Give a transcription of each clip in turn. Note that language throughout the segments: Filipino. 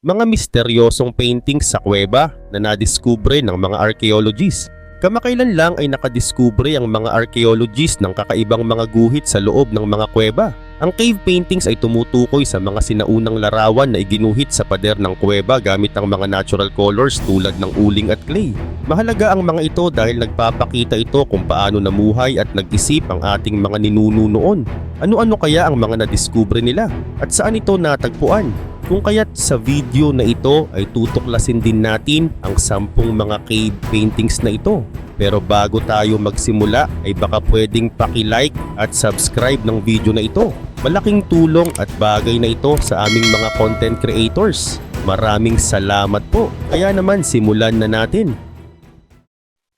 mga misteryosong paintings sa kuweba na nadiskubre ng mga archaeologists. Kamakailan lang ay nakadiskubre ang mga archaeologists ng kakaibang mga guhit sa loob ng mga kuweba. Ang cave paintings ay tumutukoy sa mga sinaunang larawan na iginuhit sa pader ng kuweba gamit ang mga natural colors tulad ng uling at clay. Mahalaga ang mga ito dahil nagpapakita ito kung paano namuhay at nag-isip ang ating mga ninuno noon. Ano-ano kaya ang mga nadiskubre nila at saan ito natagpuan? Kung kaya't sa video na ito ay tutuklasin din natin ang 10 mga cave paintings na ito. Pero bago tayo magsimula ay baka pwedeng paki-like at subscribe ng video na ito. Malaking tulong at bagay na ito sa aming mga content creators. Maraming salamat po. Kaya naman simulan na natin.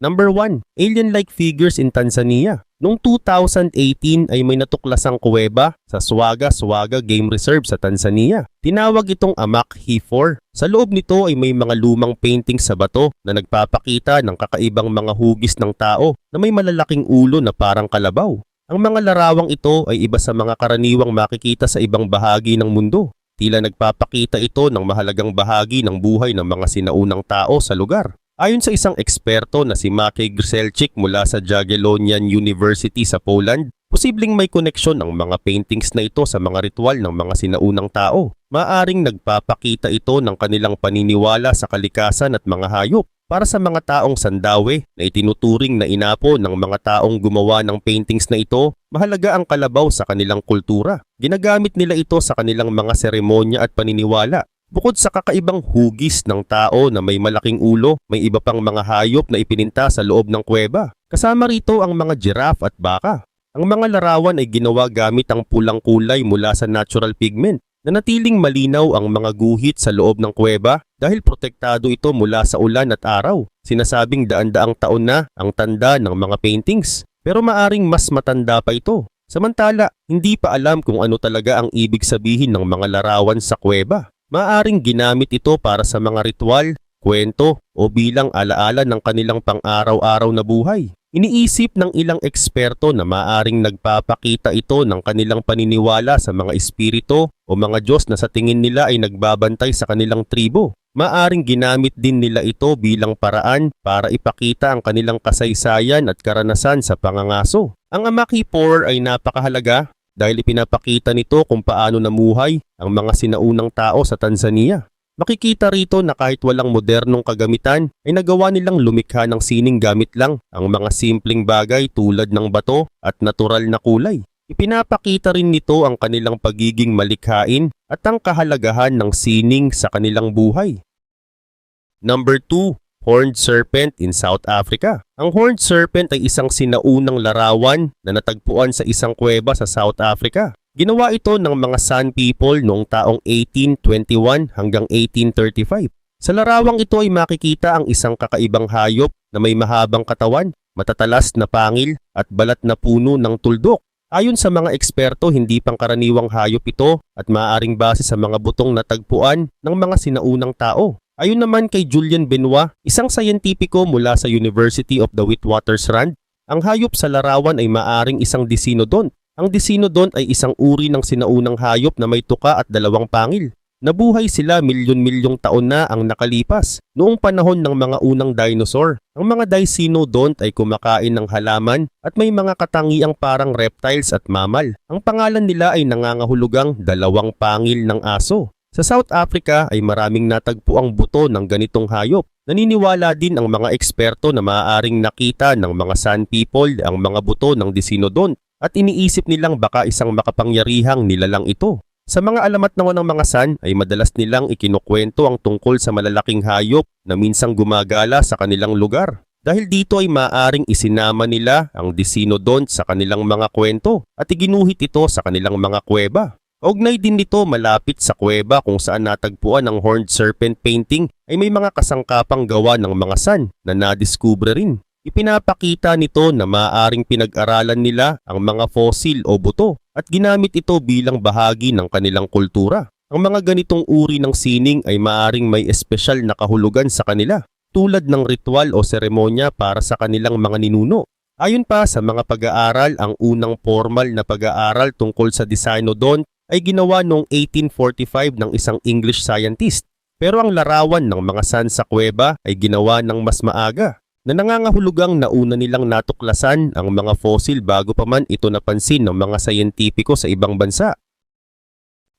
Number 1. Alien-like figures in Tanzania. Noong 2018 ay may natuklasang kuweba sa Swaga Game Reserve sa Tanzania. Tinawag itong Amak He4. Sa loob nito ay may mga lumang painting sa bato na nagpapakita ng kakaibang mga hugis ng tao na may malalaking ulo na parang kalabaw. Ang mga larawang ito ay iba sa mga karaniwang makikita sa ibang bahagi ng mundo. Tila nagpapakita ito ng mahalagang bahagi ng buhay ng mga sinaunang tao sa lugar. Ayon sa isang eksperto na si Maciej Grzelczyk mula sa Jagiellonian University sa Poland, posibleng may koneksyon ang mga paintings na ito sa mga ritual ng mga sinaunang tao. Maaring nagpapakita ito ng kanilang paniniwala sa kalikasan at mga hayop. Para sa mga taong sandawe na itinuturing na inapo ng mga taong gumawa ng paintings na ito, mahalaga ang kalabaw sa kanilang kultura. Ginagamit nila ito sa kanilang mga seremonya at paniniwala. Bukod sa kakaibang hugis ng tao na may malaking ulo, may iba pang mga hayop na ipininta sa loob ng kuweba. Kasama rito ang mga giraffe at baka. Ang mga larawan ay ginawa gamit ang pulang kulay mula sa natural pigment. Nanatiling malinaw ang mga guhit sa loob ng kuweba dahil protektado ito mula sa ulan at araw. Sinasabing daan-daang taon na ang tanda ng mga paintings, pero maaring mas matanda pa ito. Samantala, hindi pa alam kung ano talaga ang ibig sabihin ng mga larawan sa kuweba. Maaring ginamit ito para sa mga ritual, kwento o bilang alaala ng kanilang pang-araw-araw na buhay. Iniisip ng ilang eksperto na maaring nagpapakita ito ng kanilang paniniwala sa mga espiritu o mga Diyos na sa tingin nila ay nagbabantay sa kanilang tribo. Maaring ginamit din nila ito bilang paraan para ipakita ang kanilang kasaysayan at karanasan sa pangangaso. Ang Amak He4 ay napakahalaga dahil ipinapakita nito kung paano namuhay ang mga sinaunang tao sa Tanzania. Makikita rito na kahit walang modernong kagamitan ay nagawa nilang lumikha ng sining gamit lang ang mga simpleng bagay tulad ng bato at natural na kulay. Ipinapakita rin nito ang kanilang pagiging malikhain at ang kahalagahan ng sining sa kanilang buhay. Number 2. Horned Serpent in South Africa. Ang Horned Serpent ay isang sinaunang larawan na natagpuan sa isang kuweba sa South Africa. Ginawa ito ng mga San people noong taong 1821 hanggang 1835. Sa larawang ito ay makikita ang isang kakaibang hayop na may mahabang katawan, matatalas na pangil at balat na puno ng tuldok. Ayon sa mga eksperto, hindi pangkaraniwang hayop ito at maaaring base sa mga butong natagpuan ng mga sinaunang tao. Ayon naman kay Julian Benoit, isang sayentipiko mula sa University of the Witwatersrand, ang hayop sa larawan ay maaring isang Disinodont. Ang Disinodont ay isang uri ng sinaunang hayop na may tuka at dalawang pangil. Nabuhay sila milyon-milyong taon na ang nakalipas, noong panahon ng mga unang dinosaur. Ang mga Disinodont ay kumakain ng halaman at may mga katangiang parang reptiles at mammal. Ang pangalan nila ay nangangahulugang dalawang pangil ng aso. Sa South Africa ay maraming natagpuang buto ng ganitong hayop. Naniniwala din ang mga eksperto na maaaring nakita ng mga San people ang mga buto ng Disinodont at iniisip nilang baka isang makapangyarihang nilalang ito. Sa mga alamat naman ng mga San ay madalas nilang ikinukwento ang tungkol sa malalaking hayop na minsang gumagala sa kanilang lugar. Dahil dito ay maaaring isinama nila ang Disinodont sa kanilang mga kwento at iginuhit ito sa kanilang mga kuweba. Kaugnay din nito, malapit sa kuweba kung saan natagpuan ang Horned Serpent painting ay may mga kasangkapang gawa ng mga San na nadiskubre rin. Ipinapakita nito na maaaring pinag-aralan nila ang mga fossil o buto at ginamit ito bilang bahagi ng kanilang kultura. Ang mga ganitong uri ng sining ay maaaring may espesyal na kahulugan sa kanila, tulad ng ritual o seremonya para sa kanilang mga ninuno. Ayon pa sa mga pag-aaral, ang unang formal na pag-aaral tungkol sa Disinodont ay ginawa noong 1845 ng isang English scientist. Pero ang larawan ng mga san sa kuweba ay ginawa ng mas maaga, na nangangahulugang nauna nilang natuklasan ang mga fossil bago pa man ito napansin ng mga sayentipiko sa ibang bansa.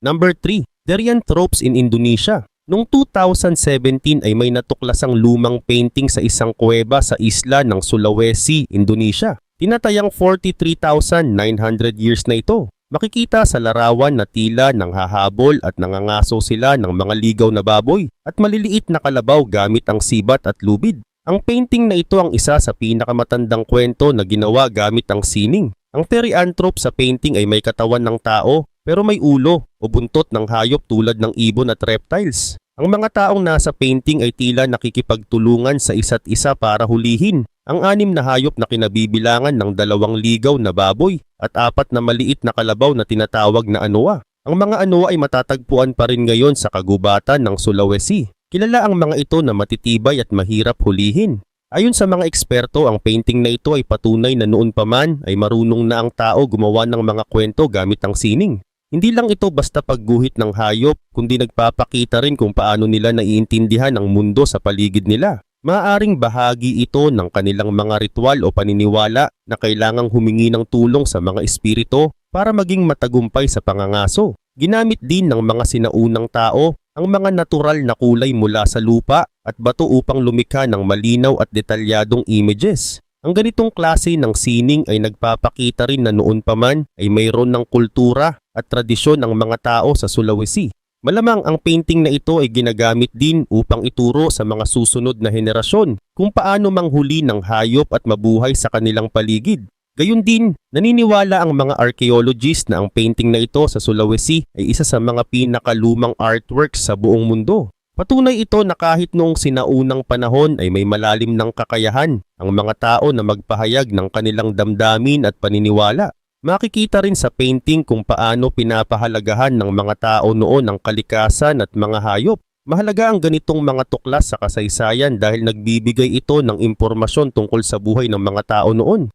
Number 3. Therianthropes in Indonesia. Noong 2017 ay may natuklasang lumang painting sa isang kuweba sa isla ng Sulawesi, Indonesia. Tinatayang 43,900 years na ito. Makikita sa larawan na tila nang hahabol at nangangaso sila ng mga ligaw na baboy at maliliit na kalabaw gamit ang sibat at lubid. Ang painting na ito ang isa sa pinakamatandang kwento na ginawa gamit ang sining. Ang Therianthrope sa painting ay may katawan ng tao pero may ulo o buntot ng hayop tulad ng ibon at reptiles. Ang mga taong nasa painting ay tila nakikipagtulungan sa isa't isa para hulihin ang 6 na hayop na kinabibilangan ng 2 ligaw na baboy at 4 na maliit na kalabaw na tinatawag na anoa. Ang mga anoa ay matatagpuan pa rin ngayon sa kagubatan ng Sulawesi. Kilala ang mga ito na matitibay at mahirap hulihin. Ayon sa mga eksperto, ang painting na ito ay patunay na noon pa man ay marunong na ang tao gumawa ng mga kwento gamit ang sining. Hindi lang ito basta pagguhit ng hayop, kundi nagpapakita rin kung paano nila naiintindihan ang mundo sa paligid nila. Maaaring bahagi ito ng kanilang mga ritual o paniniwala na kailangang humingi ng tulong sa mga espiritu para maging matagumpay sa pangangaso. Ginamit din ng mga sinaunang tao ang mga natural na kulay mula sa lupa at bato upang lumikha ng malinaw at detalyadong images. Ang ganitong klase ng sining ay nagpapakita rin na noon pa man ay mayroon ng kultura at tradisyon ng mga tao sa Sulawesi. Malamang ang painting na ito ay ginagamit din upang ituro sa mga susunod na henerasyon kung paano manghuli ng hayop at mabuhay sa kanilang paligid. Gayun din, naniniwala ang mga archaeologists na ang painting na ito sa Sulawesi ay isa sa mga pinakalumang artworks sa buong mundo. Patunay ito na kahit noong sinaunang panahon ay may malalim ng kakayahan ang mga tao na magpahayag ng kanilang damdamin at paniniwala. Makikita rin sa painting kung paano pinapahalagahan ng mga tao noon ang kalikasan at mga hayop. Mahalaga ang ganitong mga tuklas sa kasaysayan dahil nagbibigay ito ng impormasyon tungkol sa buhay ng mga tao noon.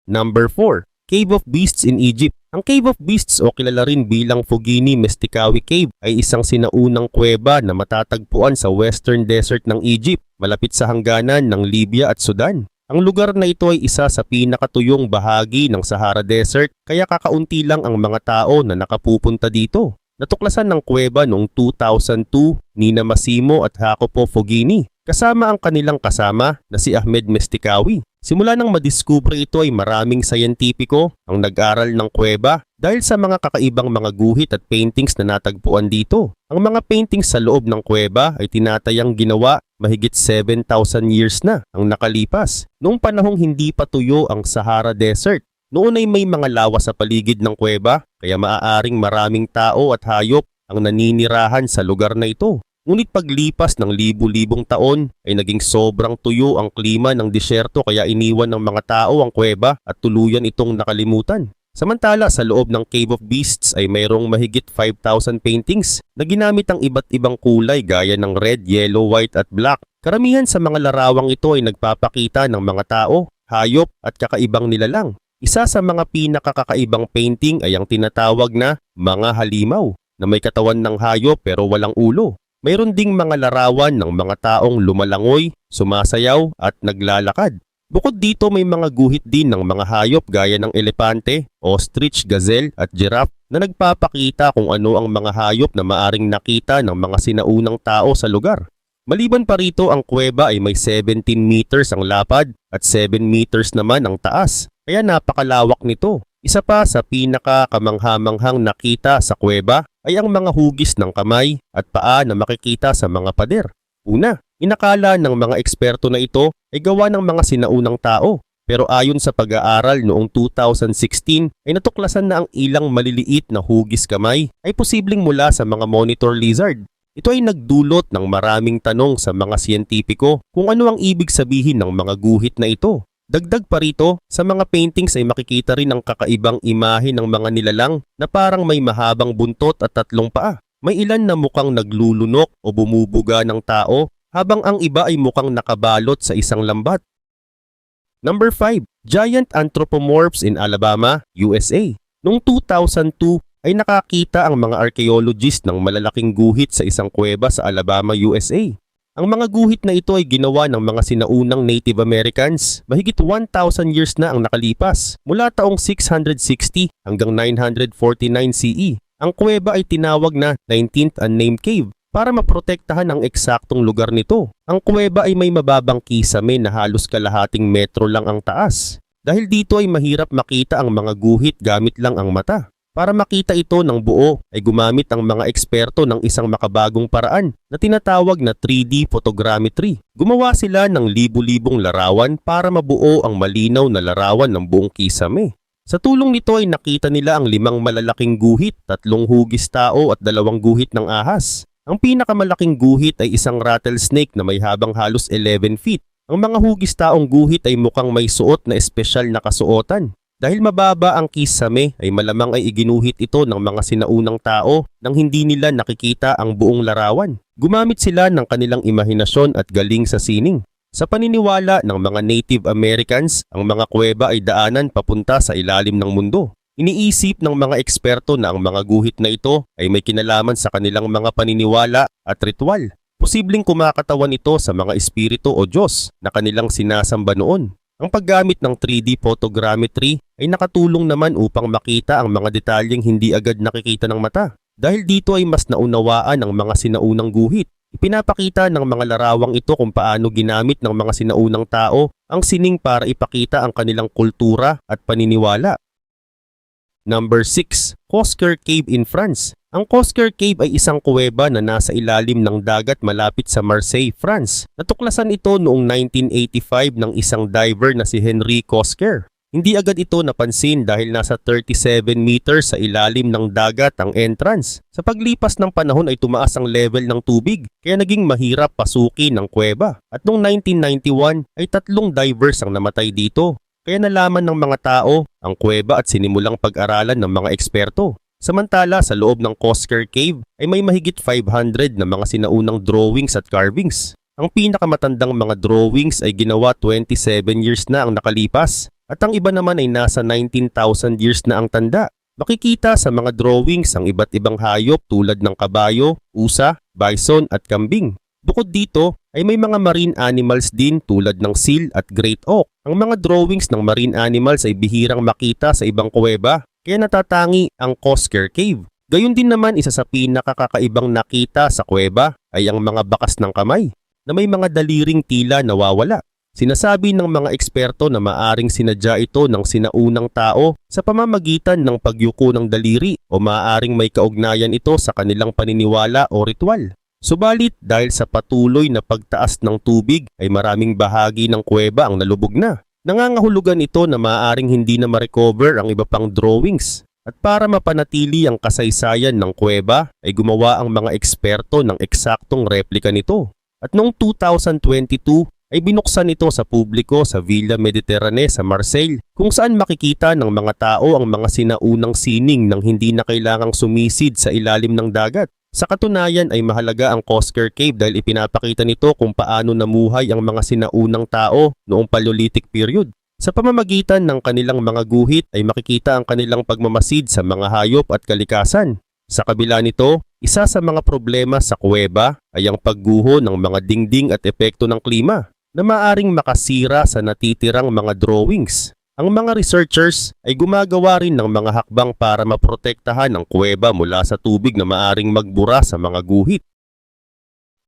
Number 4. Cave of Beasts in Egypt. Ang Cave of Beasts o kilala rin bilang Fogini Mestikawi Cave ay isang sinaunang kuweba na matatagpuan sa western desert ng Egypt, malapit sa hangganan ng Libya at Sudan. Ang lugar na ito ay isa sa pinakatuyong bahagi ng Sahara Desert kaya kakaunti lang ang mga tao na nakapupunta dito. Natuklasan ng kuweba noong 2002 ni Massimo at Jacopo Fogini kasama ang kanilang kasama na si Ahmed Mestikawi. Simula nang madiskubre ito ay maraming sayentipiko ang nag-aral ng kuweba dahil sa mga kakaibang mga guhit at paintings na natagpuan dito. Ang mga paintings sa loob ng kuweba ay tinatayang ginawa mahigit 7,000 years na ang nakalipas. Noong panahong hindi pa tuyo ang Sahara Desert, noon ay may mga lawas sa paligid ng kuweba kaya maaaring maraming tao at hayop ang naninirahan sa lugar na ito. Ngunit paglipas ng libu-libong taon ay naging sobrang tuyo ang klima ng disyerto kaya iniwan ng mga tao ang kuweba at tuluyan itong nakalimutan. Samantala sa loob ng Cave of Beasts ay mayroong mahigit 5,000 paintings na ginamit ang iba't ibang kulay gaya ng red, yellow, white at black. Karamihan sa mga larawang ito ay nagpapakita ng mga tao, hayop at kakaibang nilalang. Isa sa mga pinakakakaibang painting ay ang tinatawag na mga halimaw na may katawan ng hayop pero walang ulo. Mayroon ding mga larawan ng mga taong lumalangoy, sumasayaw at naglalakad. Bukod dito may mga guhit din ng mga hayop gaya ng elepante, ostrich, gazelle at giraffe na nagpapakita kung ano ang mga hayop na maaring nakita ng mga sinaunang tao sa lugar. Maliban pa rito ang kuweba ay may 17 meters ang lapad at 7 meters naman ang taas, kaya napakalawak nito. Isa pa sa pinakakamanghamanghang nakita sa kuweba ay ang mga hugis ng kamay at paa na makikita sa mga pader. Una, inakala ng mga eksperto na ito ay gawa ng mga sinaunang tao. Pero ayon sa pag-aaral noong 2016 ay natuklasan na ang ilang maliliit na hugis kamay ay posibleng mula sa mga monitor lizard. Ito ay nagdulot ng maraming tanong sa mga siyentipiko kung ano ang ibig sabihin ng mga guhit na ito. Dagdag pa rito, sa mga paintings ay makikita rin ang kakaibang imahe ng mga nilalang na parang may mahabang buntot at 3 paa. May ilan na mukhang naglulunok o bumubuga ng tao habang ang iba ay mukhang nakabalot sa isang lambat. Number 5. Giant Anthropomorphs in Alabama, USA. Noong 2002 ay nakakita ang mga archaeologist ng malalaking guhit sa isang kuweba sa Alabama, USA. Ang mga guhit na ito ay ginawa ng mga sinaunang Native Americans. Mahigit 1,000 years na ang nakalipas, mula taong 660 hanggang 949 CE. Ang kuweba ay tinawag na 19th Unnamed Cave para maprotektahan ang eksaktong lugar nito. Ang kuweba ay may mababang kisame na halos kalahating metro lang ang taas. Dahil dito ay mahirap makita ang mga guhit gamit lang ang mata. Para makita ito ng buo ay gumamit ang mga eksperto ng isang makabagong paraan na tinatawag na 3D photogrammetry. Gumawa sila ng libu-libong larawan para mabuo ang malinaw na larawan ng buong kisame. Sa tulong nito ay nakita nila ang 5 malalaking guhit, 3 hugis tao at 2 guhit ng ahas. Ang pinakamalaking guhit ay isang rattlesnake na may habang halos 11 feet. Ang mga hugis taong guhit ay mukhang may suot na espesyal na kasuotan. Dahil mababa ang kisame ay malamang ay iginuhit ito ng mga sinaunang tao nang hindi nila nakikita ang buong larawan. Gumamit sila ng kanilang imahinasyon at galing sa sining. Sa paniniwala ng mga Native Americans, ang mga kuweba ay daanan papunta sa ilalim ng mundo. Iniisip ng mga eksperto na ang mga guhit na ito ay may kinalaman sa kanilang mga paniniwala at ritual. Posibleng kumakatawan ito sa mga espiritu o Diyos na kanilang sinasamba noon. Ang paggamit ng 3D photogrammetry ay nakatulong naman upang makita ang mga detalyeng hindi agad nakikita ng mata. Dahil dito ay mas naunawaan ang mga sinaunang guhit. Ipinapakita ng mga larawang ito kung paano ginamit ng mga sinaunang tao ang sining para ipakita ang kanilang kultura at paniniwala. Number 6. Cosquer Cave in France. Ang Cosquer Cave ay isang kuweba na nasa ilalim ng dagat malapit sa Marseille, France. Natuklasan ito noong 1985 ng isang diver na si Henri Cosquer. Hindi agad ito napansin dahil nasa 37 meters sa ilalim ng dagat ang entrance. Sa paglipas ng panahon ay tumaas ang level ng tubig kaya naging mahirap pasukin ang kuweba. At noong 1991 ay 3 divers ang namatay dito. Kaya nalaman ng mga tao ang kuweba at sinimulang pag-aralan ng mga eksperto. Samantala sa loob ng Cosquer Cave ay may mahigit 500 na mga sinaunang drawings at carvings. Ang pinakamatandang mga drawings ay ginawa 27 years na ang nakalipas at ang iba naman ay nasa 19,000 years na ang tanda. Makikita sa mga drawings ang iba't ibang hayop tulad ng kabayo, usa, bison at kambing. Bukod dito ay may mga marine animals din tulad ng seal at great auk. Ang mga drawings ng marine animals ay bihirang makita sa ibang kuweba. Kaya natatangi ang Cosquer Cave. Gayun din naman isa sa pinakakakaibang nakita sa kuweba ay ang mga bakas ng kamay na may mga daliring tila nawawala. Sinasabi ng mga eksperto na maaring sinadya ito ng sinaunang tao sa pamamagitan ng pagyuko ng daliri o maaring may kaugnayan ito sa kanilang paniniwala o ritual. Subalit dahil sa patuloy na pagtaas ng tubig ay maraming bahagi ng kuweba ang nalubog na. Nangangahulugan ito na maaaring hindi na ma-recover ang iba pang drawings. At para mapanatili ang kasaysayan ng kuweba ay gumawa ang mga eksperto ng eksaktong replika nito. At noong 2022 ay binuksan ito sa publiko sa Villa Mediterranee sa Marseille kung saan makikita ng mga tao ang mga sinaunang sining nang hindi na kailangang sumisid sa ilalim ng dagat. Sa katunayan ay mahalaga ang Cosquer Cave dahil ipinapakita nito kung paano namuhay ang mga sinaunang tao noong Paleolithic period. Sa pamamagitan ng kanilang mga guhit ay makikita ang kanilang pagmamasid sa mga hayop at kalikasan. Sa kabila nito, isa sa mga problema sa kuweba ay ang pagguho ng mga dingding at epekto ng klima na maaring makasira sa natitirang mga drawings. Ang mga researchers ay gumagawa rin ng mga hakbang para maprotektahan ang kuweba mula sa tubig na maaring magbura sa mga guhit.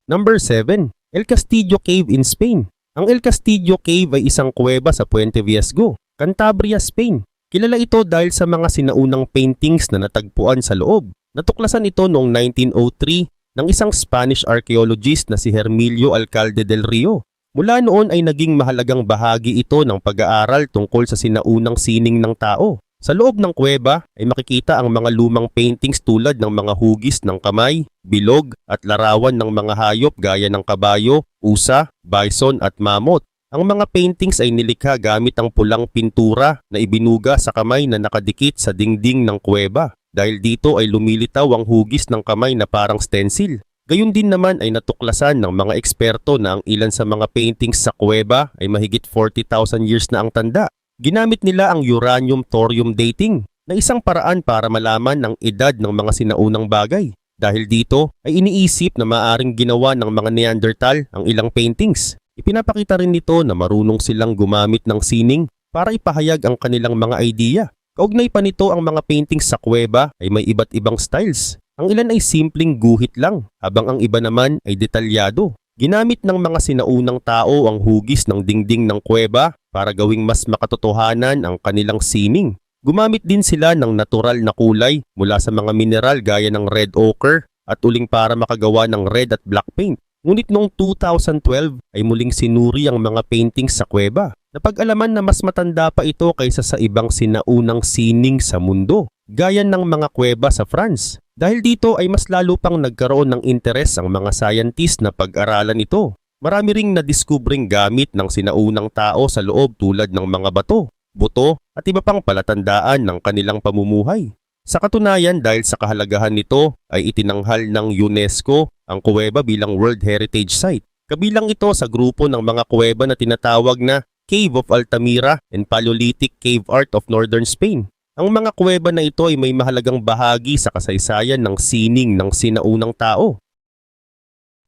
Number 7. El Castillo Cave in Spain. Ang El Castillo Cave ay isang kuweba sa Puente Viesgo, Cantabria, Spain. Kilala ito dahil sa mga sinaunang paintings na natagpuan sa loob. Natuklasan ito noong 1903 ng isang Spanish archaeologist na si Hermilio Alcalde del Rio. Mula noon ay naging mahalagang bahagi ito ng pag-aaral tungkol sa sinaunang sining ng tao. Sa loob ng kuweba ay makikita ang mga lumang paintings tulad ng mga hugis ng kamay, bilog at larawan ng mga hayop gaya ng kabayo, usa, bison at mammoth. Ang mga paintings ay nilikha gamit ang pulang pintura na ibinuga sa kamay na nakadikit sa dingding ng kuweba. Dahil dito ay lumilitaw ang hugis ng kamay na parang stencil. Gayun din naman ay natuklasan ng mga eksperto na ang ilan sa mga paintings sa kuweba ay mahigit 40,000 years na ang tanda. Ginamit nila ang uranium-thorium dating. na isang paraan para malaman ang edad ng mga sinaunang bagay. Dahil dito ay iniisip na maaring ginawa ng mga Neanderthal ang ilang paintings. Ipinapakita rin nito na marunong silang gumamit ng sining para ipahayag ang kanilang mga idea. Kaugnay pa nito ang mga paintings sa kuweba ay may iba't ibang styles. Ang ilan ay simpleng guhit lang, habang ang iba naman ay detalyado. Ginamit ng mga sinaunang tao ang hugis ng dingding ng kuweba para gawing mas makatotohanan ang kanilang sining. Gumamit din sila ng natural na kulay mula sa mga mineral gaya ng red ochre at uling para makagawa ng red at black paint. Ngunit noong 2012 ay muling sinuri ang mga paintings sa kuweba. Napag-alaman na mas matanda pa ito kaysa sa ibang sinaunang sining sa mundo, gaya ng mga kuweba sa France. Dahil dito ay mas lalo pang nagkaroon ng interes ang mga scientist na pag-aralan ito. Marami ring nadiskubring gamit ng sinaunang tao sa loob tulad ng mga bato, buto at iba pang palatandaan ng kanilang pamumuhay. Sa katunayan, dahil sa kahalagahan nito ay itinanghal ng UNESCO ang kuweba bilang World Heritage Site. Kabilang ito sa grupo ng mga kuweba na tinatawag na Cave of Altamira and Paleolithic Cave Art of Northern Spain. Ang mga kuweba na ito ay may mahalagang bahagi sa kasaysayan ng sining ng sinaunang tao.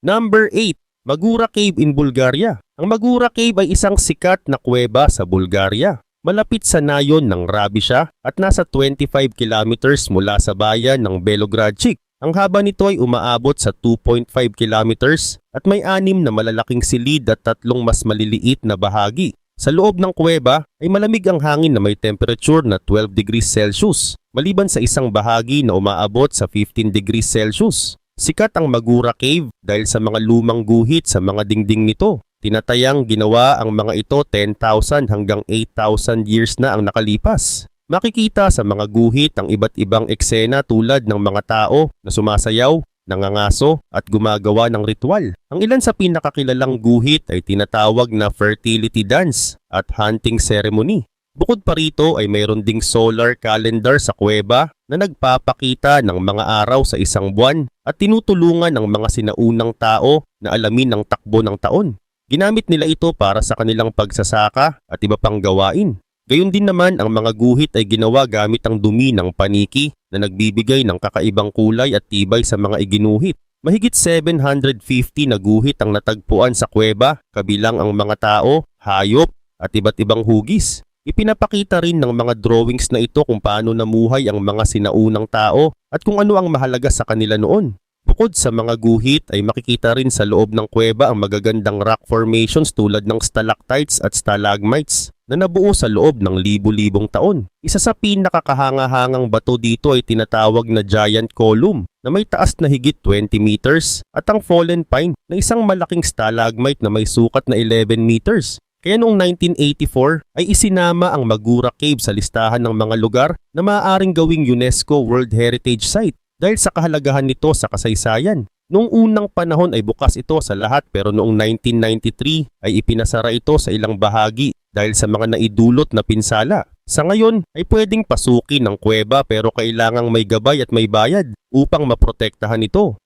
Number 8. Magura Cave in Bulgaria. Ang Magura Cave ay isang sikat na kuweba sa Bulgaria. Malapit sa nayon ng Rabisha at nasa 25 kilometers mula sa bayan ng Belogradchik. Ang haba nito ay umaabot sa 2.5 kilometers at may 6 na malalaking silid at 3 mas maliliit na bahagi. Sa loob ng kuweba ay malamig ang hangin na may temperature na 12 degrees Celsius, maliban sa isang bahagi na umaabot sa 15 degrees Celsius. Sikat ang Magura Cave dahil sa mga lumang guhit sa mga dingding nito. Tinatayang ginawa ang mga ito 10,000 hanggang 8,000 years na ang nakalipas. Makikita sa mga guhit ang iba't ibang eksena tulad ng mga tao na sumasayaw, nangangaso at gumagawa ng ritual. Ang ilan sa pinakakilalang guhit ay tinatawag na fertility dance at hunting ceremony. Bukod pa rito ay mayroon ding solar calendar sa kuweba na nagpapakita ng mga araw sa isang buwan at tinutulungan ng mga sinaunang tao na alamin ang takbo ng taon. Ginamit nila ito para sa kanilang pagsasaka at iba pang gawain. Gayon din naman ang mga guhit ay ginawa gamit ang dumi ng paniki na nagbibigay ng kakaibang kulay at tibay sa mga iginuhit. Mahigit 750 na guhit ang natagpuan sa kuweba, kabilang ang mga tao, hayop at iba't ibang hugis. Ipinapakita rin ng mga drawings na ito kung paano namuhay ang mga sinaunang tao at kung ano ang mahalaga sa kanila noon. Bukod sa mga guhit ay makikita rin sa loob ng kuweba ang magagandang rock formations tulad ng stalactites at stalagmites na nabuo sa loob ng libu-libong taon. Isa sa pinakakahanga-hangang bato dito ay tinatawag na giant column na may taas na higit 20 meters at ang fallen pine na isang malaking stalagmite na may sukat na 11 meters. Kaya noong 1984 ay isinama ang Magura Cave sa listahan ng mga lugar na maaaring gawing UNESCO World Heritage Site. Dahil sa kahalagahan nito sa kasaysayan. Noong unang panahon ay bukas ito sa lahat pero noong 1993 ay ipinasara ito sa ilang bahagi dahil sa mga naidulot na pinsala. Sa ngayon ay pwedeng pasukin ng kuweba pero kailangang may gabay at may bayad upang maprotektahan ito.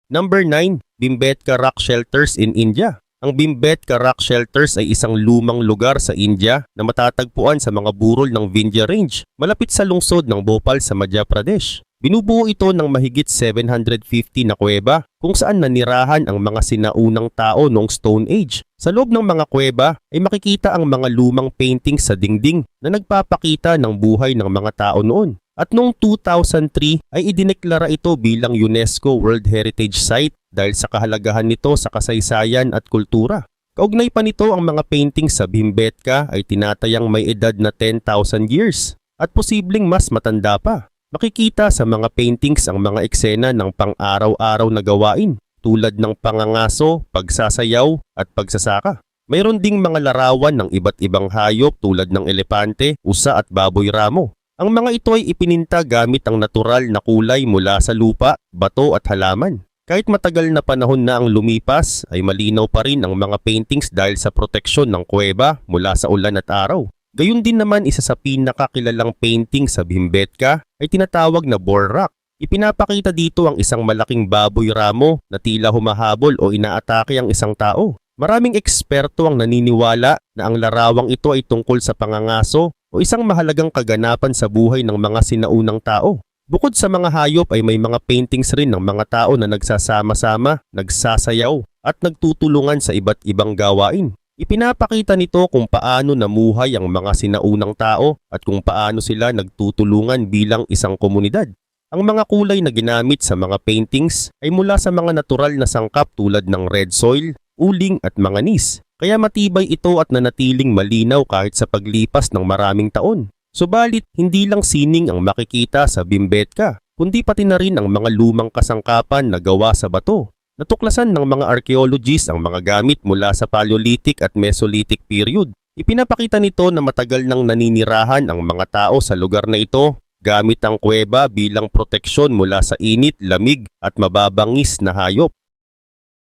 Number 9. Bhimbetka Rock Shelters in India. Ang Bhimbetka Rock Shelters ay isang lumang lugar sa India na matatagpuan sa mga burol ng Vindhya Range malapit sa lungsod ng Bhopal sa Madhya Pradesh. Binubuo ito ng mahigit 750 na kuweba kung saan nanirahan ang mga sinaunang tao noong Stone Age. Sa loob ng mga kuweba ay makikita ang mga lumang paintings sa dingding na nagpapakita ng buhay ng mga tao noon. At noong 2003 ay idineklara ito bilang UNESCO World Heritage Site dahil sa kahalagahan nito sa kasaysayan at kultura. Kaugnay pa nito ang mga paintings sa Bhimbetka ay tinatayang may edad na 10,000 years at posibleng mas matanda pa. Makikita sa mga paintings ang mga eksena ng pang-araw-araw na gawain tulad ng pangangaso, pagsasayaw at pagsasaka. Mayroon ding mga larawan ng iba't ibang hayop tulad ng elepante, usa at baboy ramo. Ang mga ito ay ipininta gamit ang natural na kulay mula sa lupa, bato at halaman. Kahit matagal na panahon na ang lumipas ay malinaw pa rin ang mga paintings dahil sa proteksyon ng kuweba mula sa ulan at araw. Gayun din naman isa sa pinakakilalang painting sa Bhimbetka ay tinatawag na Boar Rock. Ipinapakita dito ang isang malaking baboy ramo na tila humahabol o inaatake ang isang tao. Maraming eksperto ang naniniwala na ang larawang ito ay tungkol sa pangangaso o isang mahalagang kaganapan sa buhay ng mga sinaunang tao. Bukod sa mga hayop ay may mga paintings rin ng mga tao na nagsasama-sama, nagsasayaw at nagtutulungan sa iba't ibang gawain. Ipinapakita nito kung paano namuhay ang mga sinaunang tao at kung paano sila nagtutulungan bilang isang komunidad. Ang mga kulay na ginamit sa mga paintings ay mula sa mga natural na sangkap tulad ng red soil, uling at manganis. Kaya matibay ito at nanatiling malinaw kahit sa paglipas ng maraming taon. Subalit, hindi lang sining ang makikita sa Bhimbetka, kundi pati na rin ang mga lumang kasangkapan na gawa sa bato. Natuklasan ng mga archaeologists ang mga gamit mula sa Paleolithic at Mesolithic period. Ipinapakita nito na matagal nang naninirahan ang mga tao sa lugar na ito gamit ang kuweba bilang proteksyon mula sa init, lamig at mababangis na hayop.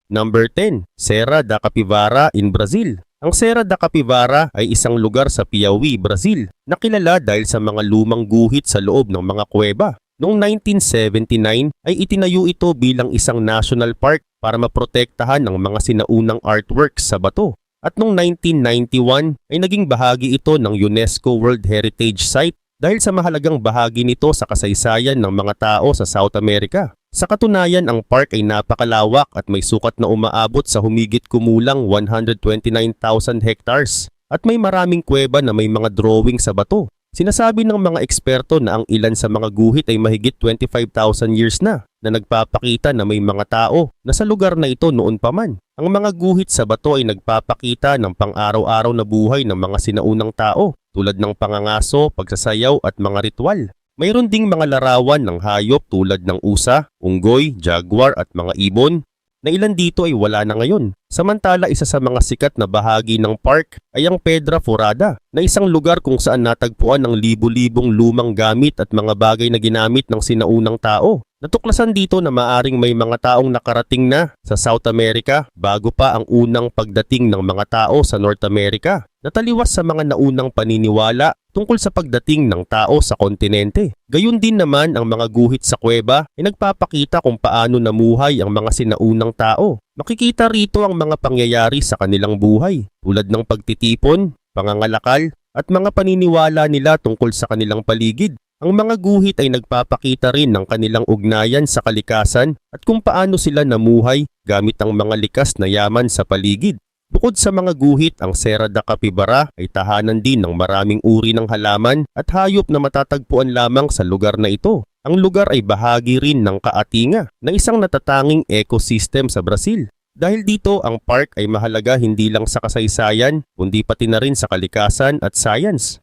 Number 10. Serra da Capivara in Brazil. Ang Serra da Capivara ay isang lugar sa Piauí, Brazil na kilala dahil sa mga lumang guhit sa loob ng mga kuweba. Noong 1979 ay itinayo ito bilang isang national park para maprotektahan ang mga sinaunang artworks sa bato. At noong 1991 ay naging bahagi ito ng UNESCO World Heritage Site dahil sa mahalagang bahagi nito sa kasaysayan ng mga tao sa South America. Sa katunayan, ang park ay napakalawak at may sukat na umaabot sa humigit kumulang 129,000 hectares at may maraming kuweba na may mga drawing sa bato. Sinasabi ng mga eksperto na ang ilan sa mga guhit ay mahigit 25,000 years na nagpapakita na may mga tao na sa lugar na ito noon pa man. Ang mga guhit sa bato ay nagpapakita ng pang-araw-araw na buhay ng mga sinaunang tao tulad ng pangangaso, pagsasayaw at mga ritual. Mayroon ding mga larawan ng hayop tulad ng usa, unggoy, jaguar at mga ibon na ilan dito ay wala na ngayon. Samantala, isa sa mga sikat na bahagi ng park ay ang Pedra Forada na isang lugar kung saan natagpuan ng libu-libong lumang gamit at mga bagay na ginamit ng sinaunang tao. Natuklasan dito na maaring may mga taong nakarating na sa South America bago pa ang unang pagdating ng mga tao sa North America. Nataliwas sa mga naunang paniniwala tungkol sa pagdating ng tao sa kontinente. Gayun din naman ang mga guhit sa kuweba ay nagpapakita kung paano namuhay ang mga sinaunang tao. Makikita rito ang mga pangyayari sa kanilang buhay tulad ng pagtitipon, pangangalakal at mga paniniwala nila tungkol sa kanilang paligid. Ang mga guhit ay nagpapakita rin ng kanilang ugnayan sa kalikasan at kung paano sila namuhay gamit ang mga likas na yaman sa paligid. Bukod sa mga guhit, ang Serra da Capivara ay tahanan din ng maraming uri ng halaman at hayop na matatagpuan lamang sa lugar na ito. Ang lugar ay bahagi rin ng Caatinga na isang natatanging ecosystem sa Brazil. Dahil dito, ang park ay mahalaga hindi lang sa kasaysayan, kundi pati na rin sa kalikasan at science.